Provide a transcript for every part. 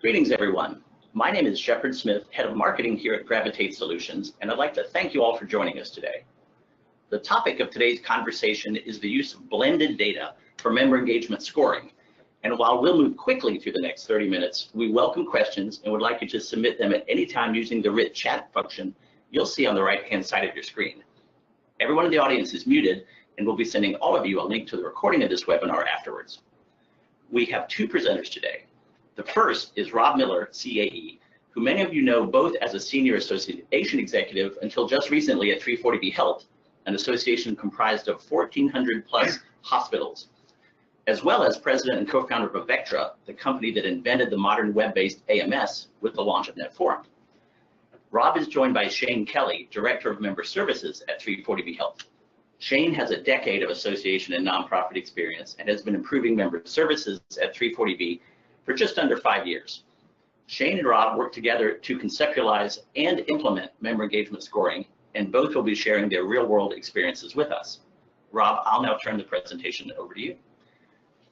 Greetings, everyone. My name is Shepard Smith, Head of Marketing here at Gravitate Solutions, and I'd like to thank you all for joining us today. The topic of today's conversation is the use of blended data for member engagement scoring. And while we'll move quickly through the next 30 minutes, we welcome questions and would like you to submit them at any time using the rich chat function you'll see on the right-hand side of your screen. Everyone in the audience is muted, and we'll be sending all of you a link to the recording of this webinar afterwards. We have two presenters today. The first is Rob Miller, CAE, who many of you know both as a senior association executive until just recently at 340B Health, an association comprised of 1,400 plus hospitals, as well as president and co-founder of Vectra, the company that invented the modern web-based AMS with the launch of NetForum. Rob is joined by Shane Kelly, Director of Member Services at 340B Health. Shane has a decade of association and nonprofit experience and has been improving member services at 340B for just under 5 years. Shane and Rob work together to conceptualize and implement member engagement scoring, and both will be sharing their real-world experiences with us. Rob, I'll now turn the presentation over to you.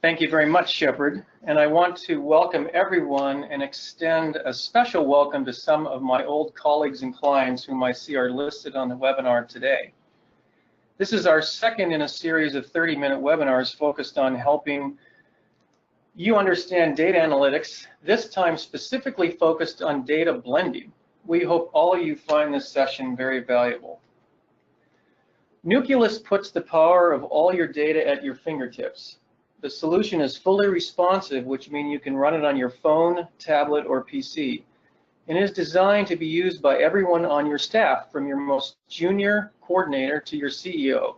Thank you very much, Shepard. And I want to welcome everyone and extend a special welcome to some of my old colleagues and clients whom I see are listed on the webinar today. This is our second in a series of 30-minute webinars focused on helping you understand data analytics, this time specifically focused on data blending. We hope all of you find this session very valuable. Nucleus puts the power of all your data at your fingertips. The solution is fully responsive, which means you can run it on your phone, tablet, or PC, and is designed to be used by everyone on your staff, from your most junior coordinator to your CEO.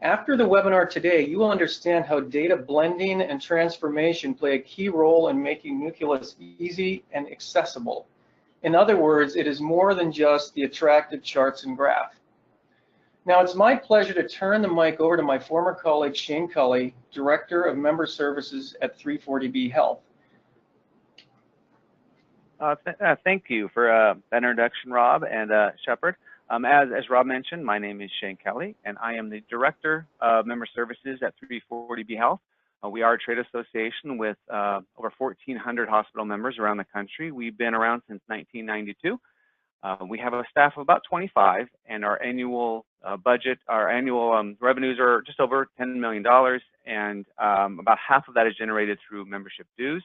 After the webinar today, you will understand how data blending and transformation play a key role in making Nucleus easy and accessible. In other words, it is more than just the attractive charts and graph. Now, it's my pleasure to turn the mic over to my former colleague, Shane Kelly, Director of Member Services at 340B Health. Thank you for that introduction, Rob and Shepard. As Rob mentioned, my name is Shane Kelly, and I am the Director of Member Services at 340B Health. We are a trade association with over 1,400 hospital members around the country. We've been around since 1992. We have a staff of about 25, and our annual budget, our annual revenues are just over $10 million, and about half of that is generated through membership dues.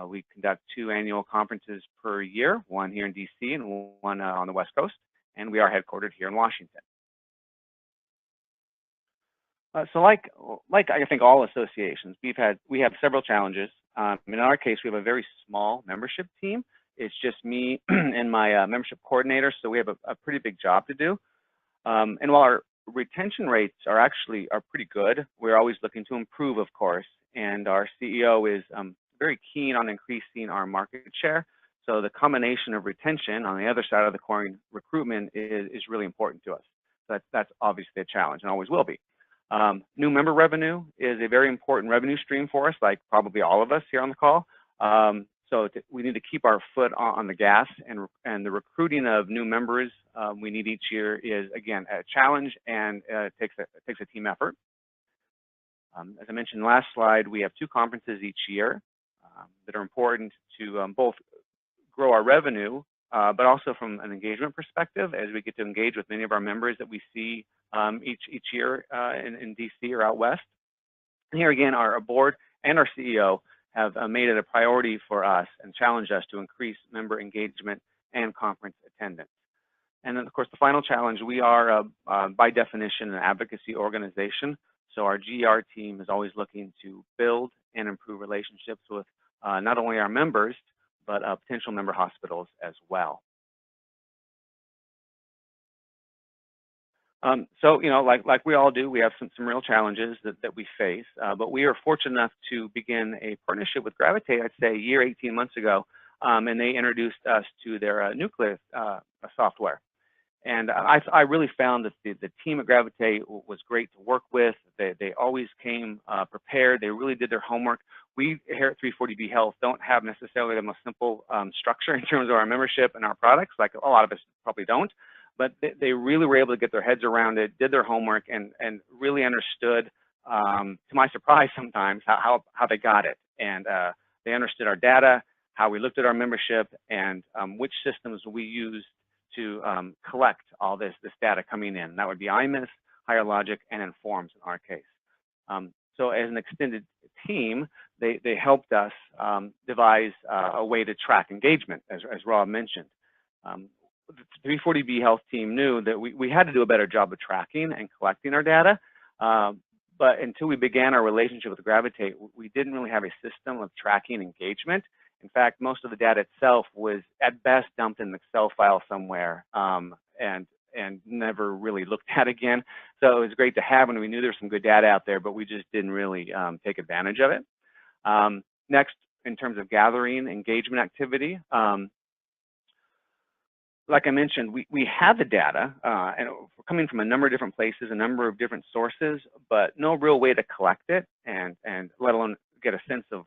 We conduct 2 annual conferences per year, one here in DC and one on the West Coast, and we are headquartered here in Washington. So like I think all associations, we have several challenges. In our case, we have a very small membership team. It's just me and my membership coordinator, so we have a pretty big job to do. And while our retention rates are pretty good, we're always looking to improve, of course. And our CEO is very keen on increasing our market share. So the combination of retention on the other side of the coin, recruitment, is really important to us. So that's obviously a challenge and always will be. New member revenue is a very important revenue stream for us, like probably all of us here on the call. We need to keep our foot on the gas, and the recruiting of new members we need each year is, again, a challenge, and it takes a team effort. As I mentioned last slide, we have 2 conferences each year that are important to both grow our revenue, but also from an engagement perspective, as we get to engage with many of our members that we see each year in DC or out west. And here again, our board and our CEO have made it a priority for us and challenged us to increase member engagement and conference attendance. And then, of course, the final challenge, we are by definition an advocacy organization. So our GR team is always looking to build and improve relationships with not only our members, but potential member hospitals as well. So, you know, like we all do, we have some real challenges that we face, but we are fortunate enough to begin a partnership with Gravitate, I'd say a year, 18 months ago, and they introduced us to their Nucleus software. And I really found that the team at Gravitate was great to work with. They always came prepared. They really did their homework. We here at 340B Health don't have necessarily the most simple structure in terms of our membership and our products, like a lot of us probably don't. But they really were able to get their heads around it, did their homework, and really understood, to my surprise sometimes, how they got it. And they understood our data, how we looked at our membership, and which systems we used to collect all this data coming in. That would be IMIS, Higher Logic, and Informs in our case. So as an extended team, they helped us devise a way to track engagement, as Rob mentioned. The 340B Health team knew that we had to do a better job of tracking and collecting our data, but until we began our relationship with Gravitate, we didn't really have a system of tracking engagement. In fact, most of the data itself was at best dumped in an Excel file somewhere, and never really looked at again. So it was great to have, and we knew there was some good data out there, but we just didn't really take advantage of it. Next, in terms of gathering engagement activity, like I mentioned, we had the data, and we're coming from a number of different places, a number of different sources, but no real way to collect it, and let alone get a sense of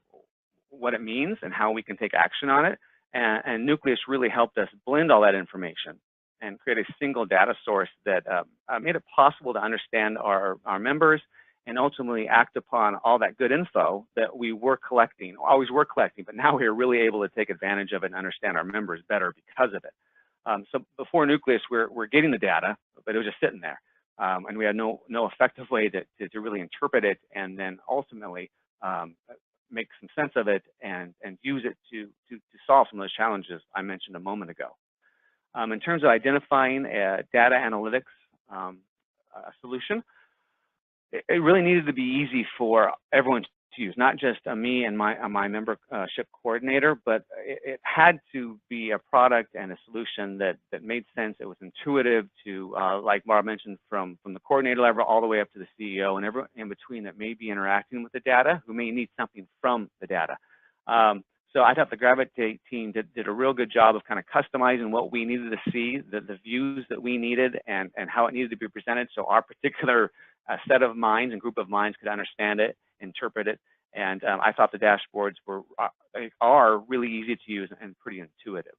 what it means and how we can take action on it. And Nucleus really helped us blend all that information and create a single data source that made it possible to understand our members and ultimately act upon all that good info that we were collecting, always were collecting, but now we are really able to take advantage of it and understand our members better because of it. So before Nucleus, we're getting the data, but it was just sitting there. And we had no effective way to really interpret it and then ultimately make some sense of it and use it to solve some of those challenges I mentioned a moment ago. In terms of identifying a data analytics solution, it really needed to be easy for everyone to use, not just me and my membership coordinator, but it had to be a product and a solution that made sense. It was intuitive to, like Barb mentioned, from the coordinator level all the way up to the CEO and everyone in between that may be interacting with the data, who may need something from the data. So I thought the Gravitate team did a real good job of kind of customizing what we needed to see, the views that we needed, and how it needed to be presented, so our particular set of minds and group of minds could understand it, interpret it, and I thought the dashboards are really easy to use and pretty intuitive.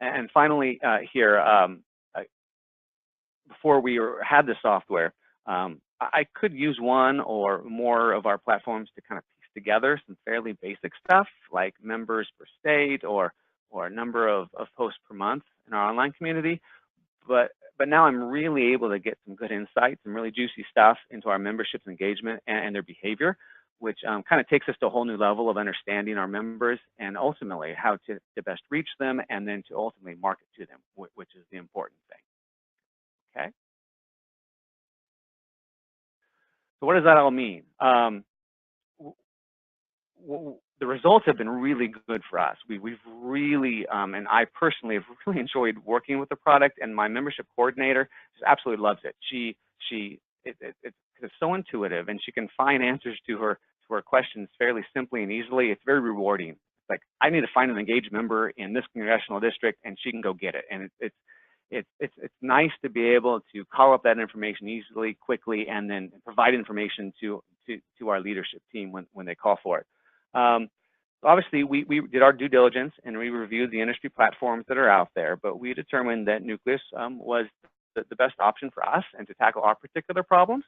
And finally, here, before we had the software, I could use one or more of our platforms to kind of piece together some fairly basic stuff like members per state or a number of posts per month in our online community. But now I'm really able to get some good insights, some really juicy stuff into our membership's engagement and their behavior, which kind of takes us to a whole new level of understanding our members and ultimately how to best reach them and then to ultimately market to them, which is the important thing. Okay. So what does that all mean? The results have been really good for us. We've really, and I personally have really enjoyed working with the product, and my membership coordinator just absolutely loves it. It's so intuitive, and she can find answers to her questions fairly simply and easily. It's very rewarding. It's like, I need to find an engaged member in this congressional district, and she can go get it. And it's nice to be able to call up that information easily, quickly, and then provide information to our leadership team when they call for it. Obviously, we did our due diligence and we reviewed the industry platforms that are out there, but we determined that Nucleus was the best option for us and to tackle our particular problems.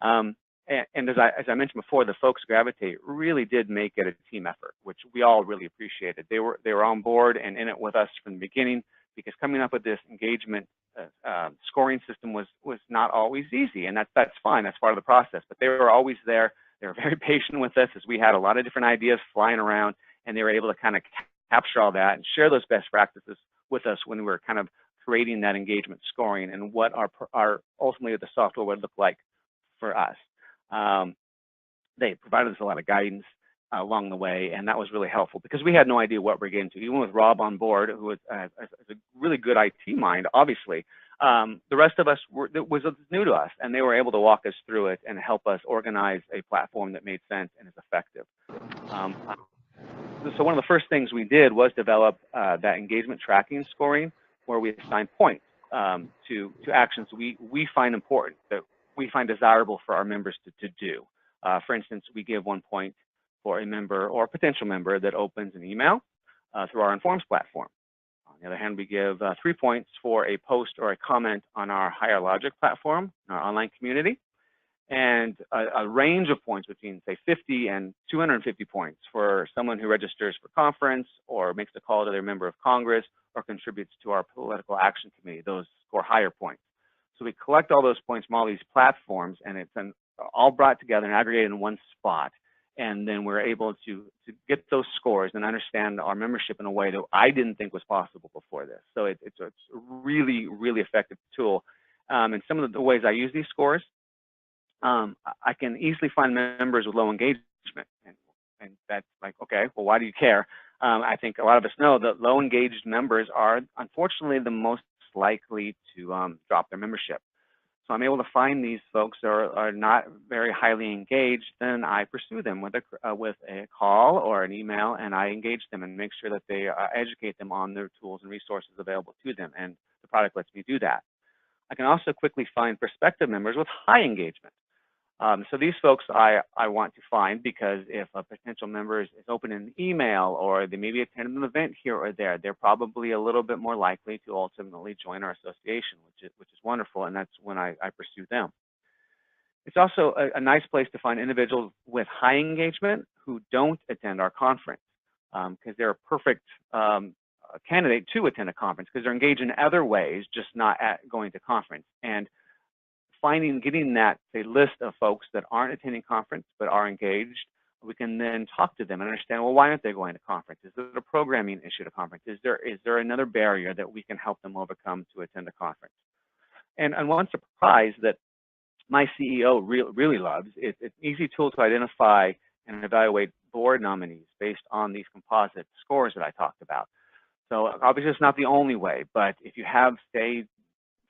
And as I mentioned before, the folks Gravitate really did make it a team effort, which we all really appreciated. They were on board and in it with us from the beginning, because coming up with this engagement scoring system was not always easy, and that's fine. That's part of the process. But they were always there. They were very patient with us as we had a lot of different ideas flying around, and they were able to kind of capture all that and share those best practices with us when we were kind of creating that engagement scoring and what our ultimately the software would look like for us. They provided us a lot of guidance along the way, and that was really helpful because we had no idea what we're getting to. Even with Rob on board, who was a really good IT mind, obviously, the rest of us it was new to us, and they were able to walk us through it and help us organize a platform that made sense and is effective. So one of the first things we did was develop that engagement tracking scoring, where we assign points to actions we find important, that we find desirable for our members to do. For instance, we give 1 point for a member or a potential member that opens an email through our Informs platform. On the other hand, we give 3 points for a post or a comment on our Higher Logic platform, our online community. and a range of points between, say, 50 and 250 points for someone who registers for conference or makes a call to their member of Congress or contributes to our political action committee. Those score higher points. So we collect all those points from all these platforms, and it's all brought together and aggregated in one spot. And then we're able to get those scores and understand our membership in a way that I didn't think was possible before this. So it's a really, really effective tool. And some of the ways I use these scores, I can easily find members with low engagement. And that's like, okay, well, why do you care? I think a lot of us know that low engaged members are unfortunately the most likely to drop their membership. So I'm able to find these folks that are not very highly engaged, then I pursue them with a call or an email, and I engage them and make sure that they educate them on their tools and resources available to them, and the product lets me do that. I can also quickly find prospective members with high engagement. So these folks I want to find, because if a potential member is open in email or they maybe attended an event here or there, they're probably a little bit more likely to ultimately join our association, which is wonderful, and that's when I pursue them. It's also a nice place to find individuals with high engagement who don't attend our conference, because they're a perfect candidate to attend a conference because they're engaged in other ways, just not going to conference. And getting that, say, list of folks that aren't attending conference but are engaged, we can then talk to them and understand, well, why aren't they going to conference? Is there a programming issue to conference? Is there another barrier that we can help them overcome to attend a conference? And one surprise that my CEO really loves, it's an easy tool to identify and evaluate board nominees based on these composite scores that I talked about. So obviously it's not the only way, but if you have, say,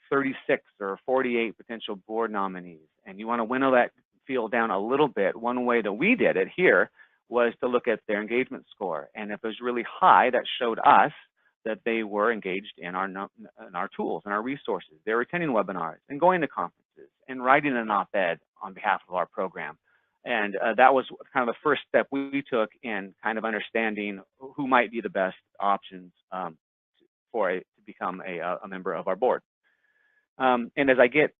36 or 48 potential board nominees, and you want to winnow that field down a little bit, one way that we did it here was to look at their engagement score. And if it was really high, that showed us that they were engaged in our tools and our resources. They were attending webinars and going to conferences and writing an op-ed on behalf of our program. And that was kind of the first step we took in kind of understanding who might be the best options to become a member of our board. And as I get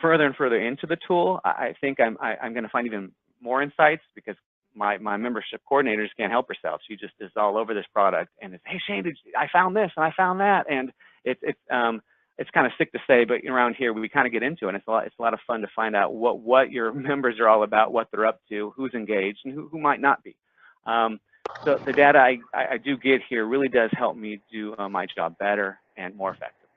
further and further into the tool, I think I'm going to find even more insights, because my membership coordinator just can't help herself. She just is all over this product and is, hey Shane, I found this and I found that, and it's kind of sick to say, but around here we kind of get into it. And it's a lot of fun to find out what your members are all about, what they're up to, who's engaged, and who might not be. So the data I do get here really does help me do my job better and more effective.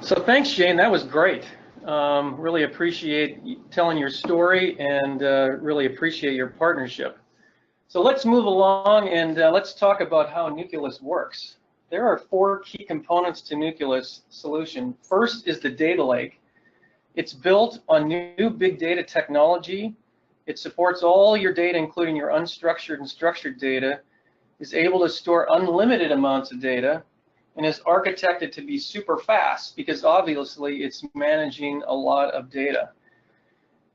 So thanks, Shane. That was great. Really appreciate telling your story, and really appreciate your partnership. So let's move along, and let's talk about how Nucleus works. There are 4 key components to Nucleus solution. First is the data lake. It's built on new big data technology. It supports all your data, including your unstructured and structured data, is able to store unlimited amounts of data, and is architected to be super fast, because obviously it's managing a lot of data.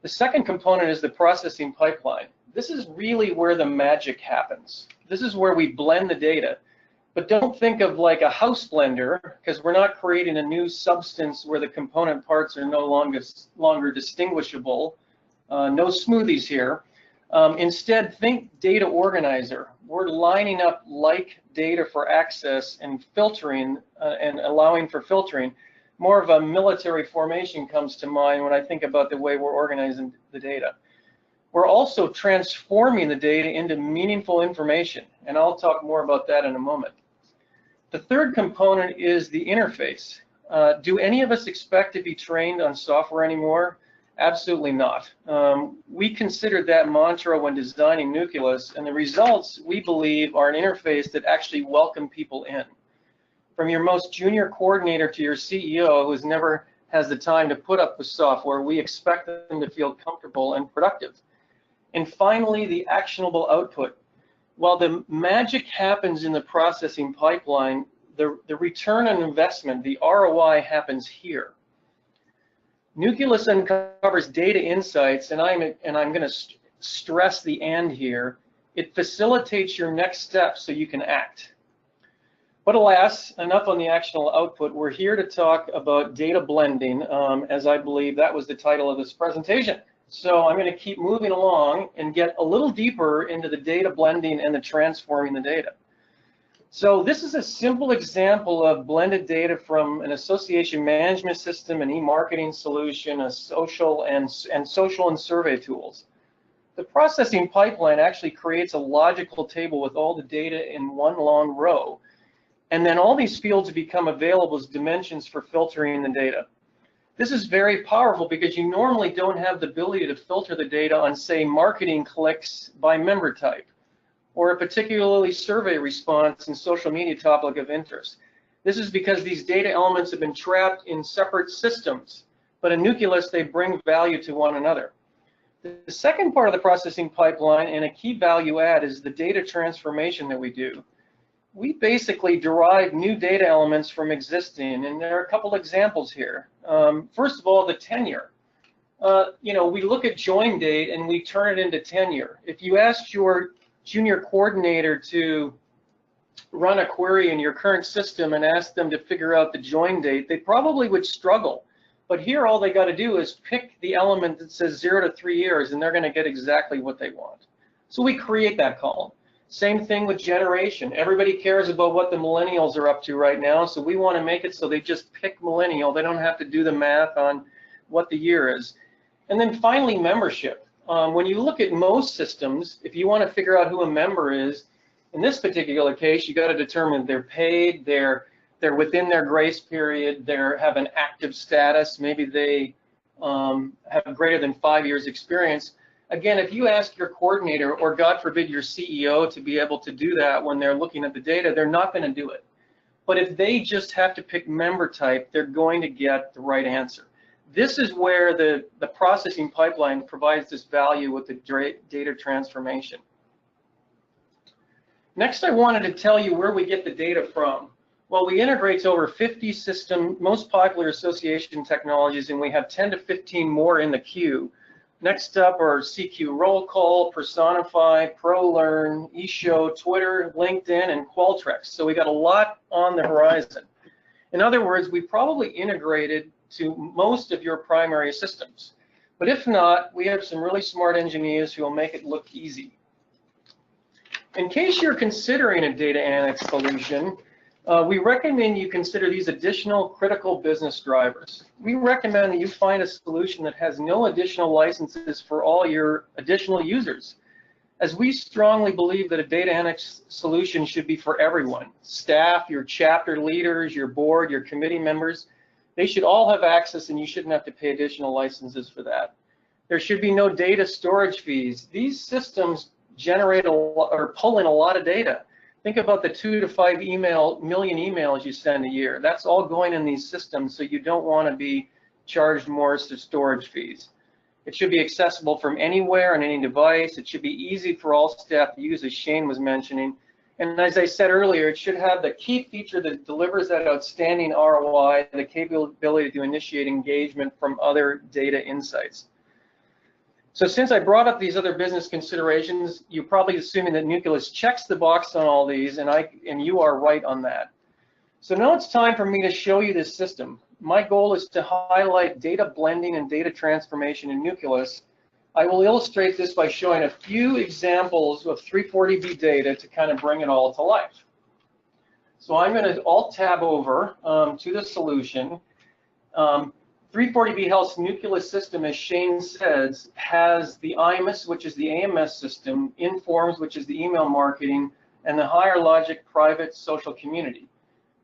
The second component is the processing pipeline. This is really where the magic happens. This is where we blend the data. But don't think of like a house blender, because we're not creating a new substance where the component parts are no longer distinguishable. No smoothies here. Instead, think data organizer. We're lining up like data for access and filtering and allowing for filtering. More of a military formation comes to mind when I think about the way we're organizing the data. We're also transforming the data into meaningful information, and I'll talk more about that in a moment. The third component is the interface. Do any of us expect to be trained on software anymore? Absolutely not. We considered that mantra when designing Nucleus, and the results, we believe, are an interface that actually welcome people in. From your most junior coordinator to your CEO, who never has the time to put up with software, we expect them to feel comfortable and productive. And finally, the actionable output. While the magic happens in the processing pipeline, the return on investment, the ROI, happens here. Nucleus uncovers data insights, and I'm going to stress the "and" here. It facilitates your next step so you can act. But alas, enough on the actual output. We're here to talk about data blending, as I believe that was the title of this presentation. So I'm going to keep moving along and get a little deeper into the data blending and the transforming the data. So this is a simple example of blended data from an association management system, an e-marketing solution, a social and survey tools. The processing pipeline actually creates a logical table with all the data in one long row. And then all these fields become available as dimensions for filtering the data. This is very powerful because you normally don't have the ability to filter the data on, say, marketing clicks by member type, or a particularly survey response and social media topic of interest. This is because these data elements have been trapped in separate systems, but in Nucleus they bring value to one another. The second part of the processing pipeline and a key value add is the data transformation that we do. We basically derive new data elements from existing, and there are a couple examples here. First of all, the tenure. We look at join date and we turn it into tenure. If you asked your junior coordinator to run a query in your current system and ask them to figure out the join date, they probably would struggle. But here all they got to do is pick the element that says 0 to 3 years and they're going to get exactly what they want. So we create that column. Same thing with generation. Everybody cares about what the millennials are up to right now, so we want to make it so they just pick millennial. They don't have to do the math on what the year is. And then finally, membership. When you look at most systems, if you want to figure out who a member is, in this particular case, you got to determine they're paid, they're within their grace period, they have an active status, maybe they have greater than 5 years experience. Again, if you ask your coordinator or God forbid your CEO to be able to do that when they're looking at the data, they're not going to do it. But if they just have to pick member type, they're going to get the right answer. This is where the processing pipeline provides this value with the data transformation. Next, I wanted to tell you where we get the data from. Well, we integrate over 50 most popular association technologies, and we have 10 to 15 more in the queue. Next up are CQ Roll Call, Personify, ProLearn, eShow, Twitter, LinkedIn, and Qualtrics. So we got a lot on the horizon. In other words, we probably integrated to most of your primary systems. But if not, we have some really smart engineers who will make it look easy. In case you're considering a data annex solution, we recommend you consider these additional critical business drivers. We recommend that you find a solution that has no additional licenses for all your additional users, as we strongly believe that a data annex solution should be for everyone. Staff, your chapter leaders, your board, your committee members, they should all have access and you shouldn't have to pay additional licenses for that. There should be no data storage fees. These systems generate or pull in a lot of data. Think about the 2 to 5 million emails you send a year. That's all going in these systems, so you don't want to be charged more as to storage fees. It should be accessible from anywhere on any device. It should be easy for all staff to use, as Shane was mentioning. And as I said earlier, it should have the key feature that delivers that outstanding ROI, the capability to initiate engagement from other data insights. So since I brought up these other business considerations, you're probably assuming that Nucleus checks the box on all these, and you are right on that. So now it's time for me to show you this system. My goal is to highlight data blending and data transformation in Nucleus. I will illustrate this by showing a few examples of 340B data to kind of bring it all to life. So I'm going to Alt-Tab over to the solution. 340B Health's Nucleus system, as Shane says, has the IMAS, which is the AMS system, Informs, which is the email marketing, and the Higher Logic private social community.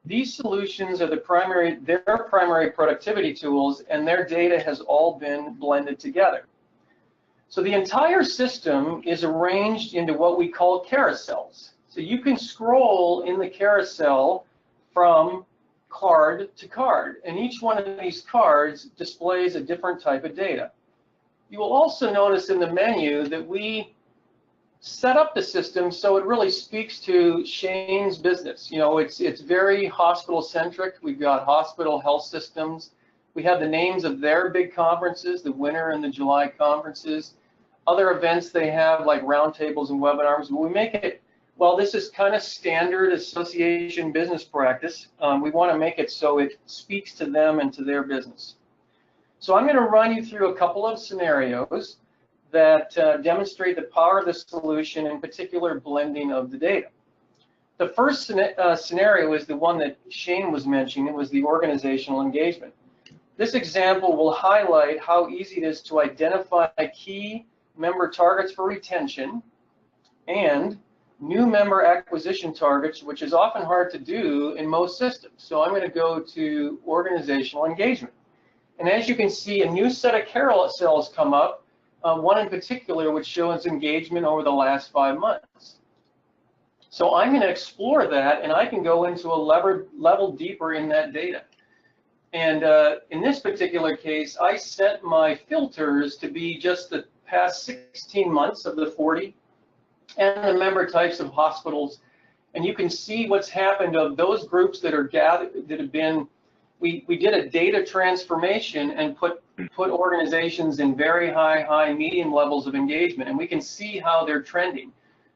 These solutions are their primary productivity tools, and their data has all been blended together. So the entire system is arranged into what we call carousels. So you can scroll in the carousel from card to card, and each one of these cards displays a different type of data. You will also notice in the menu that we set up the system so it really speaks to Shane's business. You know, it's very hospital centric. We've got hospital health systems. We have the names of their big conferences, the winter and the July conferences, other events they have like roundtables and webinars. We make it Well, this is kind of standard association business practice. We want to make it so it speaks to them and to their business. So I'm going to run you through a couple of scenarios that demonstrate the power of the solution, in particular blending of the data. The first scenario is the one that Shane was mentioning. It was the organizational engagement. This example will highlight how easy it is to identify key member targets for retention and new member acquisition targets, which is often hard to do in most systems. So I'm going to go to organizational engagement. And as you can see, a new set of carousels come up, one in particular which shows engagement over the last 5 months. So I'm going to explore that, and I can go into a level deeper in that data. And in this particular case, I set my filters to be just the past 16 months of the 40 and the member types of hospitals. And you can see what's happened of those groups that are gathered, that have been, we did a data transformation and put organizations in very high, medium levels of engagement, and we can see how they're trending.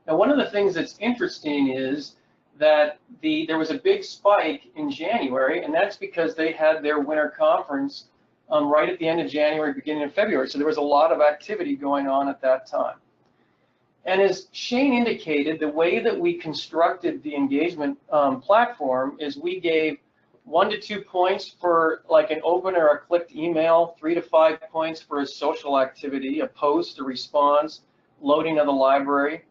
Now, one of the things that's interesting is that there was a big spike in January, and that's because they had their winter conference right at the end of January, beginning of February. So there was a lot of activity going on at that time. And as Shane indicated, the way that we constructed the engagement platform is we gave 1 to 2 points for like an open or a clicked email, 3 to 5 points for a social activity, a post, a response, loading of the library,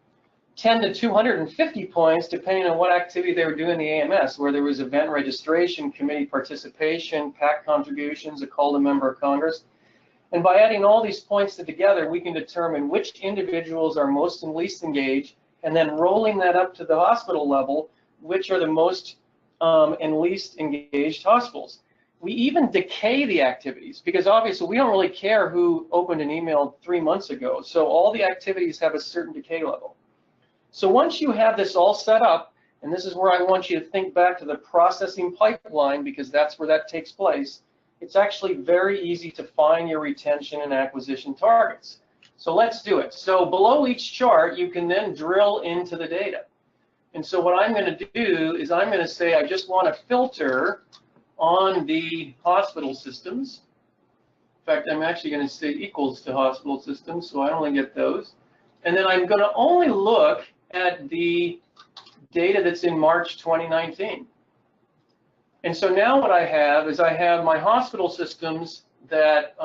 10 to 250 points depending on what activity they were doing in the AMS, where there was event registration, committee participation, PAC contributions, a call to member of Congress. And by adding all these points together, we can determine which individuals are most and least engaged, and then rolling that up to the hospital level, which are the most and least engaged hospitals. We even decay the activities, because obviously we don't really care who opened an email 3 months ago. So all the activities have a certain decay level. So once you have this all set up, and this is where I want you to think back to the processing pipeline, because that's where that takes place, it's actually very easy to find your retention and acquisition targets. So let's do it. So below each chart, you can then drill into the data. And so what I'm going to do is I'm going to say I just want to filter on the hospital systems. In fact, I'm actually going to say equals to hospital systems, so I only get those. And then I'm going to only look at the data that's in March 2019. And so now what I have is I have my hospital systems that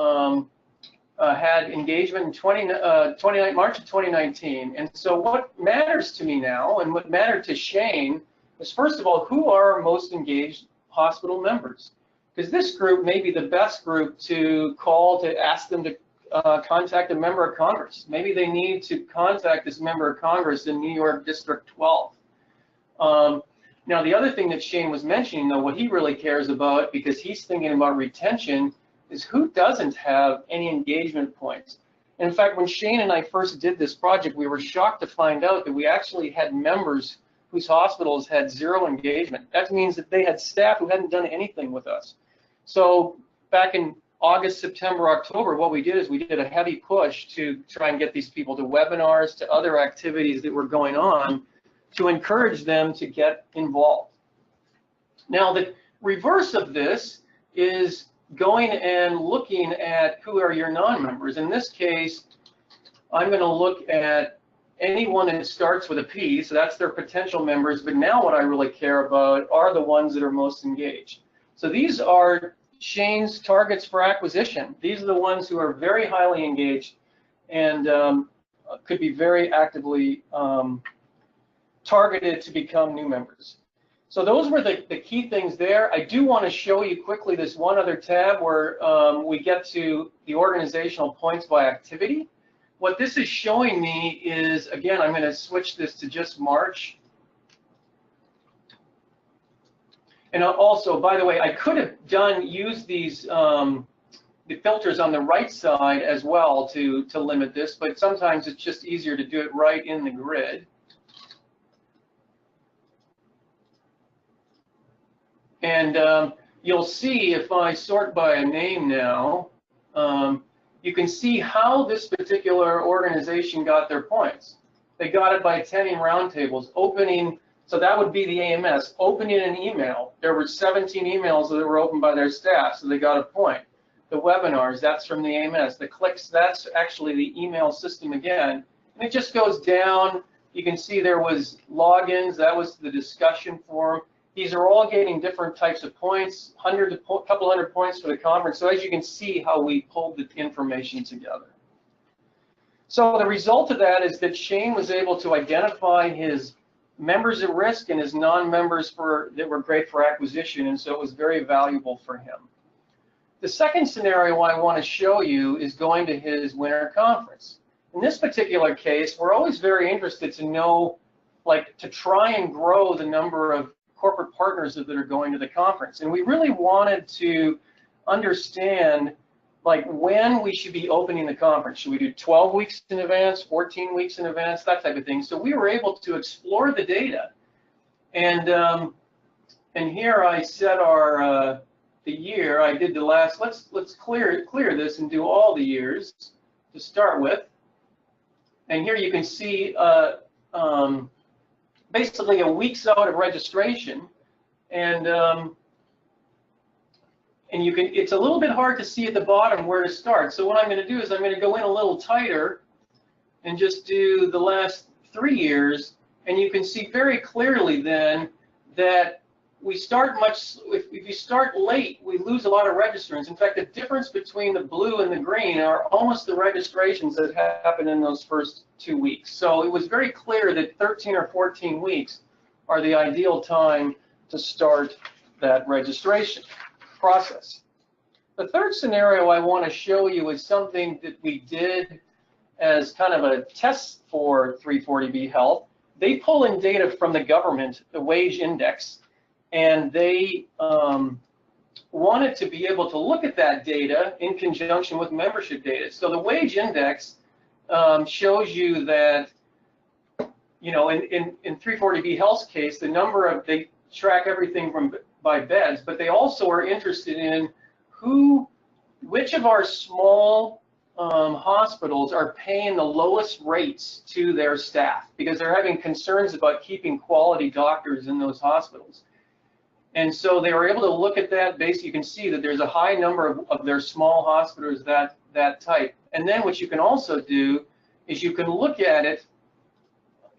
had engagement in March of 2019. And so what matters to me now, and what mattered to Shane, is first of all, who are our most engaged hospital members? Because this group may be the best group to call to ask them to contact a member of Congress. Maybe they need to contact this member of Congress in New York District 12. Now, the other thing that Shane was mentioning, though, what he really cares about, because he's thinking about retention, is who doesn't have any engagement points. And in fact, when Shane and I first did this project, we were shocked to find out that we actually had members whose hospitals had 0 engagement. That means that they had staff who hadn't done anything with us. So back in August, September, October, what we did is we did a heavy push to try and get these people to webinars, to other activities that were going on, to encourage them to get involved. Now, the reverse of this is going and looking at who are your non-members. In this case, I'm going to look at anyone that starts with a P, so that's their potential members, but now what I really care about are the ones that are most engaged. So these are Shane's targets for acquisition. These are the ones who are very highly engaged and could be very actively targeted to become new members. So those were the key things there. I do want to show you quickly this one other tab where we get to the organizational points by activity. What this is showing me is, again, I'm going to switch this to just March. And also, by the way, I could have used these the filters on the right side as well to limit this, but sometimes it's just easier to do it right in the grid. And you'll see if I sort by a name now, you can see how this particular organization got their points. They got it by attending roundtables, opening, so that would be the AMS, opening an email. There were 17 emails that were opened by their staff, so they got a point. The webinars, that's from the AMS. The clicks, that's actually the email system again. And it just goes down. You can see there was logins, that was the discussion forum. These are all getting different types of points, couple hundred points for the conference. So as you can see how we pulled the information together. So the result of that is that Shane was able to identify his members at risk and his non-members that were great for acquisition, and so it was very valuable for him. The second scenario I want to show you is going to his winter conference. In this particular case, we're always very interested to know, like, to try and grow the number of corporate partners that are going to the conference. And we really wanted to understand, like, when we should be opening the conference. Should we do 12 weeks in advance, 14 weeks in advance, that type of thing. So we were able to explore the data. And here I set our the year. I did the last. Let's clear this and do all the years to start with. And here you can see basically a week's out of registration, and you can. It's a little bit hard to see at the bottom where to start. So what I'm going to do is I'm going to go in a little tighter and just do the last 3 years, and you can see very clearly then that we start much. If you start late, we lose a lot of registrants. In fact, the difference between the blue and the green are almost the registrations that happen in those first 2 weeks. So it was very clear that 13 or 14 weeks are the ideal time to start that registration process. The third scenario I want to show you is something that we did as kind of a test for 340B Health. They pull in data from the government, the wage index, and they wanted to be able to look at that data in conjunction with membership data. So the wage index shows you that, you know, in 340B Health's case, the number of, they track everything by beds, but they also are interested in which of our small hospitals are paying the lowest rates to their staff, because they're having concerns about keeping quality doctors in those hospitals. And so they were able to look at that base. You can see that there's a high number of their small hospitals that type. And then what you can also do is you can look at it,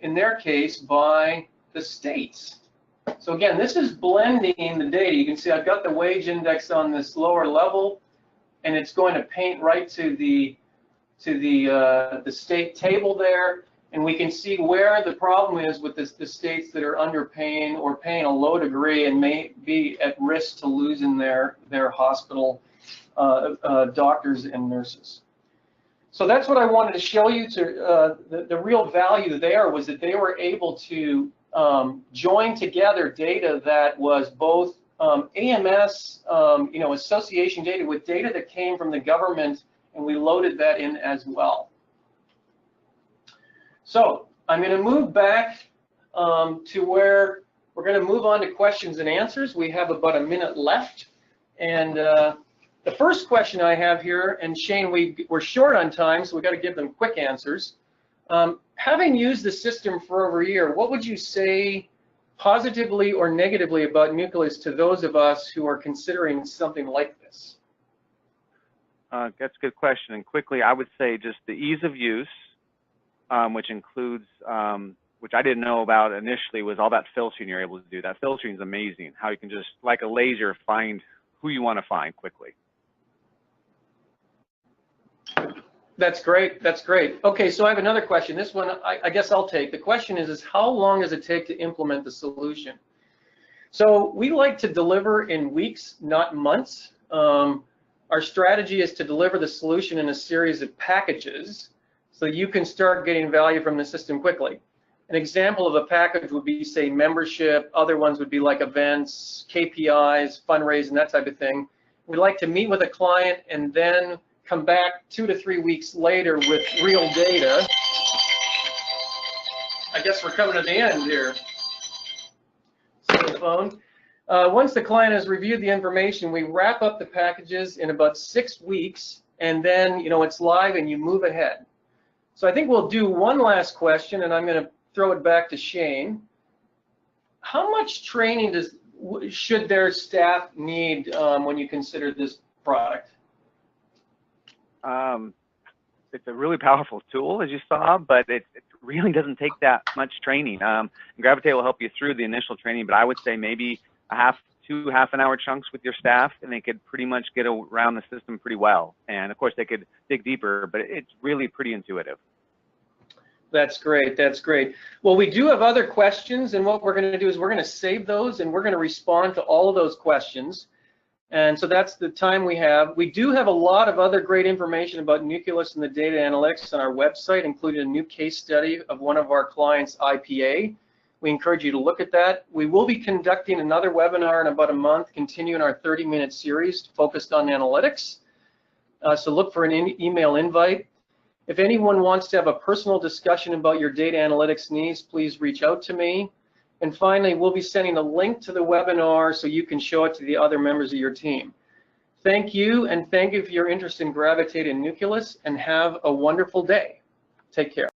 in their case, by the states. So again, this is blending the data. You can see I've got the wage index on this lower level, and it's going to paint right to the state table there. And we can see where the problem is with the states that are underpaying or paying a low degree and may be at risk to losing their hospital doctors and nurses. So that's what I wanted to show you. The real value there was that they were able to join together data that was both AMS, you know, association data with data that came from the government, and we loaded that in as well. So I'm going to move back to where we're going to move on to questions and answers. We have about a minute left. And the first question I have here, and Shane, we're short on time, so we've got to give them quick answers. Having used the system for over a year, what would you say positively or negatively about Nucleus to those of us who are considering something like this? That's a good question. And quickly, I would say just the ease of use, which includes, which I didn't know about initially, was all that filtering you're able to do. That filtering is amazing, how you can just, like a laser, find who you want to find quickly. That's great. That's great. Okay, so I have another question. This one, I guess I'll take. The question is how long does it take to implement the solution? So we like to deliver in weeks, not months. Our strategy is to deliver the solution in a series of packages so you can start getting value from the system quickly. An example of a package would be, say, membership. Other ones would be like events, KPIs, fundraising, that type of thing. We like to meet with a client and then come back 2 to 3 weeks later with real data. I guess we're coming to the end here. Cell phone. Once the client has reviewed the information, we wrap up the packages in about 6 weeks, and then, you know, it's live and you move ahead. So I think we'll do one last question, and I'm going to throw it back to Shane. How much training should their staff need when you consider this product? It's a really powerful tool, as you saw, but it really doesn't take that much training. Gravitate will help you through the initial training, but I would say maybe two half-an-hour chunks with your staff, and they could pretty much get around the system pretty well. And of course, they could dig deeper, but it's really pretty intuitive. That's great. That's great. Well, we do have other questions, and what we're going to do is we're going to save those, and we're going to respond to all of those questions. And so that's the time we have. We do have a lot of other great information about Nucleus and the data analytics on our website, including a new case study of one of our clients' IPA. We encourage you to look at that. We will be conducting another webinar in about a month, continuing our 30-minute series focused on analytics. So look for an email invite. If anyone wants to have a personal discussion about your data analytics needs, please reach out to me. And finally, we'll be sending a link to the webinar so you can show it to the other members of your team. Thank you, and thank you for your interest in Gravitate and Nucleus, and have a wonderful day. Take care.